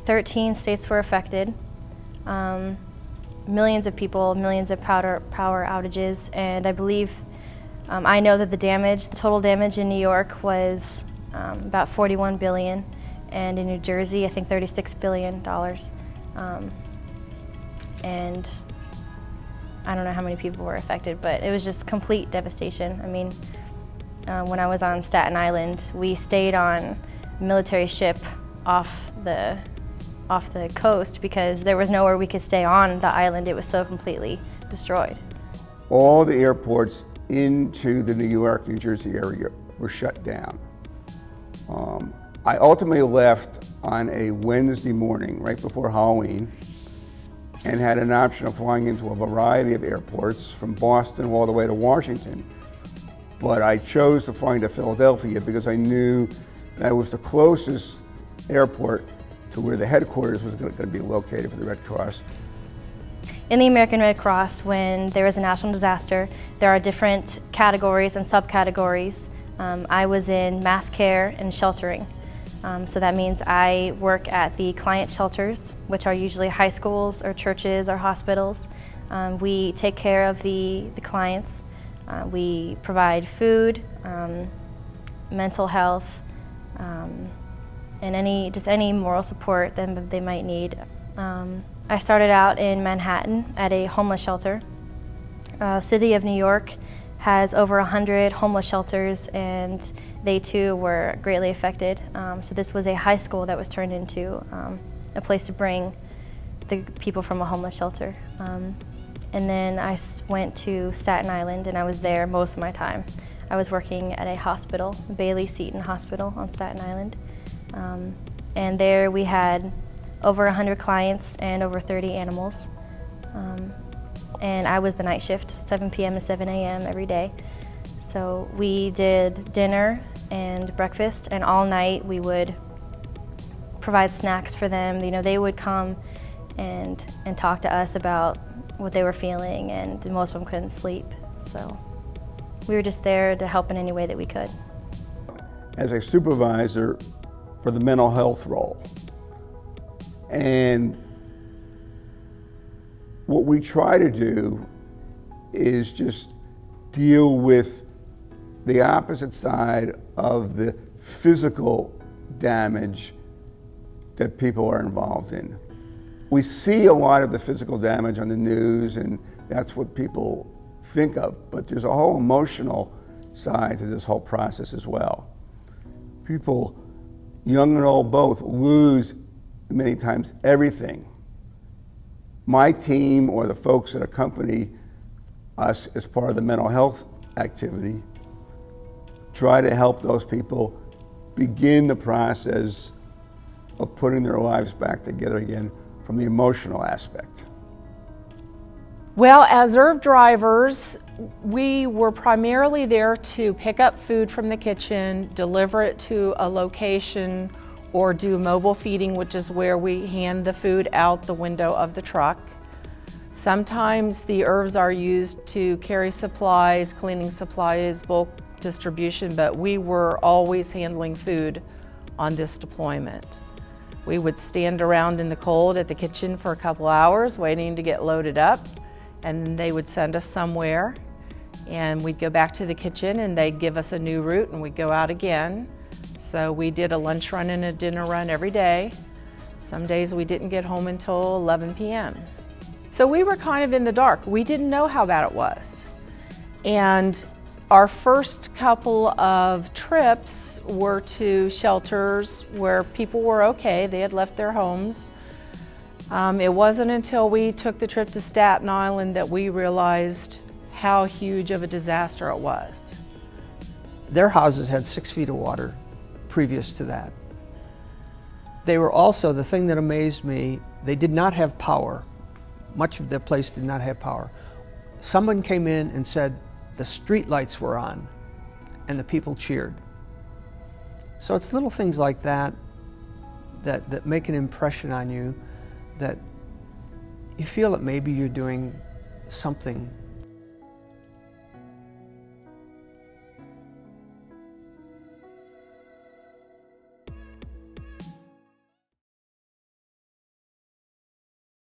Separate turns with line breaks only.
13 states were affected. Millions of people, millions of power outages, and I believe, I know that the total damage in New York was about $41 billion, and in New Jersey, I think $36 billion. And I don't know how many people were affected, but it was just complete devastation. I mean, when I was on Staten Island, we stayed on a military ship off the coast because there was nowhere we could stay on the island. It was so completely destroyed.
All the airports into the New York, New Jersey area were shut down. I ultimately left on a Wednesday morning, right before Halloween, and had an option of flying into a variety of airports from Boston all the way to Washington. But I chose to fly into Philadelphia because I knew that was the closest airport to where the headquarters was going to be located for the Red Cross.
In the American Red Cross, when there is a national disaster, there are different categories and subcategories. I was in mass care and sheltering. So that means I work at the client shelters, which are usually high schools or churches or hospitals. We take care of the clients. We provide food, mental health, and any moral support that they might need. I started out in Manhattan at a homeless shelter. City of New York has over 100 homeless shelters, and they too were greatly affected. So this was a high school that was turned into a place to bring the people from a homeless shelter. And then I went to Staten Island, and I was there most of my time. I was working at a hospital, Bailey Seton Hospital on Staten Island. And there we had over 100 clients and over 30 animals. And I was the night shift, 7 p.m. to 7 a.m. every day. So we did dinner and breakfast, and all night we would provide snacks for them. You know, they would come and talk to us about what they were feeling, and most of them couldn't sleep. So we were just there to help in any way that we could.
As a supervisor for the mental health role, and what we try to do is just deal with the opposite side of the physical damage that people are involved in. We see a lot of the physical damage on the news, and that's what people think of, but there's a whole emotional side to this whole process as well. People, young and old both, lose many times everything. My team or the folks that accompany us as part of the mental health activity try to help those people begin the process of putting their lives back together again from the emotional aspect.
Well, as IRV drivers, we were primarily there to pick up food from the kitchen, deliver it to a location, or do mobile feeding, which is where we hand the food out the window of the truck. Sometimes the IRVs are used to carry supplies, cleaning supplies, bulk distribution, but we were always handling food on this deployment. We would stand around in the cold at the kitchen for a couple hours waiting to get loaded up, and then they would send us somewhere, and we'd go back to the kitchen and they'd give us a new route and we'd go out again. So we did a lunch run and a dinner run every day. Some days we didn't get home until 11 p.m. So we were kind of in the dark. We didn't know how bad it was. And our first couple of trips were to shelters where people were okay. They had left their homes. It wasn't until we took the trip to Staten Island that we realized how huge of a disaster it was.
Their houses had 6 feet of water previous to that. They were also, the thing that amazed me, they did not have power. Much of the place did not have power. Someone came in and said the street lights were on, and the people cheered. So it's little things like that that make an impression on you, that you feel that maybe you're doing something